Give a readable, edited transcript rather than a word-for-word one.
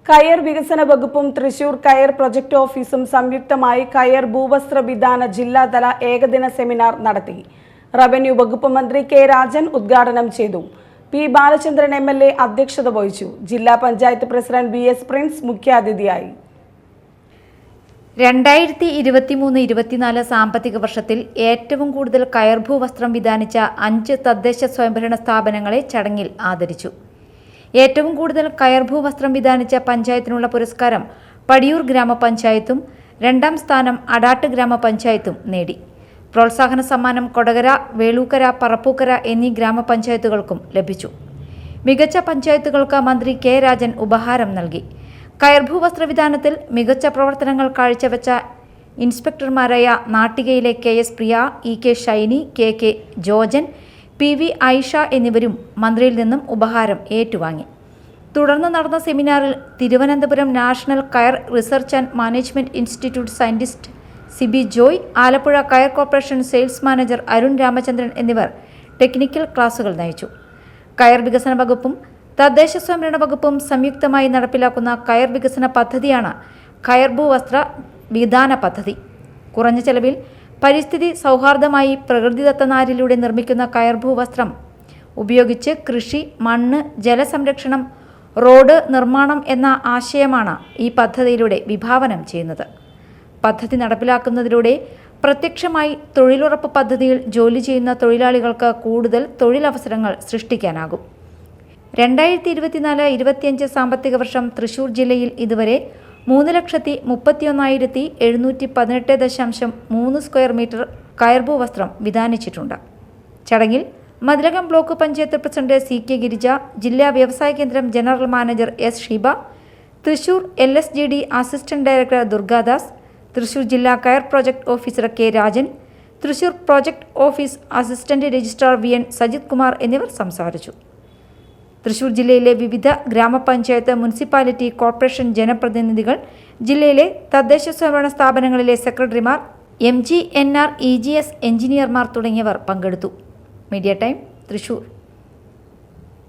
കയർ വികസന വകുപ്പും തൃശൂർ കയർ പ്രൊജക്ട് ഓഫീസും സംയുക്തമായി കയർ ഭൂവസ്ത്ര വിധാന ജില്ലാതല ഏകദിന സെമിനാർ നടത്തി. റവന്യൂ വകുപ്പ് മന്ത്രി കെ രാജൻ ഉദ്ഘാടനം ചെയ്തു. പി ബാലചന്ദ്രൻ MLA അധ്യക്ഷത വഹിച്ചു. ജില്ലാ പഞ്ചായത്ത് പ്രസിഡന്റ് BS പ്രിൻസ് മുഖ്യാതിഥിയായി. 2023-24 സാമ്പത്തിക വർഷത്തിൽ ഏറ്റവും കൂടുതൽ കയർ ഭൂവസ്ത്രം വിധാനിച്ച 5 തദ്ദേശ സ്വയംഭരണ സ്ഥാപനങ്ങളെ ചടങ്ങിൽ ആദരിച്ചു. ഏറ്റവും കൂടുതൽ കയർ ഭൂവസ്ത്രം വിധാനിച്ച പഞ്ചായത്തിനുള്ള പുരസ്കാരം പടിയൂർ ഗ്രാമപഞ്ചായത്തും 2ാം സ്ഥാനം അടാട്ട് ഗ്രാമപഞ്ചായത്തും നേടി. പ്രോത്സാഹന സമ്മാനം കൊടകര, വേളൂക്കര, പറപ്പൂക്കര എന്നീ ഗ്രാമപഞ്ചായത്തുകൾക്കും ലഭിച്ചു. മികച്ച പഞ്ചായത്തുകൾക്ക് മന്ത്രി കെ രാജൻ ഉപഹാരം നൽകി. കയർ ഭൂവസ്ത്ര വിധാനത്തിൽ മികച്ച പ്രവർത്തനങ്ങൾ കാഴ്ചവെച്ച ഇൻസ്പെക്ടർമാരായ നാട്ടികയിലെ KS പ്രിയ, EK Shiny, KK Jojan, PV Ayisha എന്നിവരും മന്ത്രിയിൽ നിന്നും ഉപഹാരം ഏറ്റുവാങ്ങി. തുടർന്ന് നടന്ന സെമിനാറിൽ Thiruvananthapuram national coir research and management institute scientist Sibi Joy, Alappuzha coir corporation sales manager Arun Ramachandran എന്നിവർ ടെക്നിക്കൽ ക്ലാസുകൾ നയിച്ചു. കയർ വികസന വകുപ്പും തദ്ദേശ സ്വയംഭരണ വകുപ്പും സംയുക്തമായി നടപ്പിലാക്കുന്ന കയർ വികസന പദ്ധതിയാണ് കയർ ഭൂവസ്ത്ര വിധാന പദ്ധതി. കുറഞ്ഞ ചെലവിൽ പരിസ്ഥിതി സൗഹാർദ്ദമായി പ്രകൃതിദത്ത നാരിലൂടെ നിർമ്മിക്കുന്ന കയർ ഭൂവസ്ത്രം ഉപയോഗിച്ച് കൃഷി, മണ്ണ്, ജലസംരക്ഷണം, റോഡ് നിർമ്മാണം എന്ന ആശയമാണ് ഈ പദ്ധതിയിലൂടെ വിഭാവനം ചെയ്യുന്നത്. പദ്ധതി നടപ്പിലാക്കുന്നതിലൂടെ പ്രത്യക്ഷമായി തൊഴിലുറപ്പ് പദ്ധതിയിൽ ജോലി ചെയ്യുന്ന തൊഴിലാളികൾക്ക് കൂടുതൽ തൊഴിലവസരങ്ങൾ സൃഷ്ടിക്കാനാകും. 2024-25 സാമ്പത്തിക വർഷം തൃശൂർ ജില്ലയിൽ ഇതുവരെ 3,31,718.3 സ്ക്വയർ മീറ്റർ കയർ ഭൂവസ്ത്രം വിധാനിച്ചിട്ടുണ്ട്. ചടങ്ങിൽ Mathilakam block panchayat president CK Girija, ജില്ലാ വ്യവസായ കേന്ദ്രം general manager S Sheeba, Thrissur LSGD assistant director Durgadas, Thrissur ജില്ലാ കയർ project officer K Rajan, Thrissur project office assistant registrar VN Sajith Kumar എന്നിവർ സംസാരിച്ചു. തൃശൂർ ജില്ലയിലെ വിവിധ ഗ്രാമപഞ്ചായത്ത്, മുനിസിപ്പാലിറ്റി, കോർപ്പറേഷൻ ജനപ്രതിനിധികൾ, ജില്ലയിലെ തദ്ദേശ സ്വയംഭരണ സ്ഥാപനങ്ങളിലെ സെക്രട്ടറിമാർ, MG, NR, EGS എഞ്ചിനീയർമാർ തുടങ്ങിയവർ പങ്കെടുത്തു. Media time, Thrissur.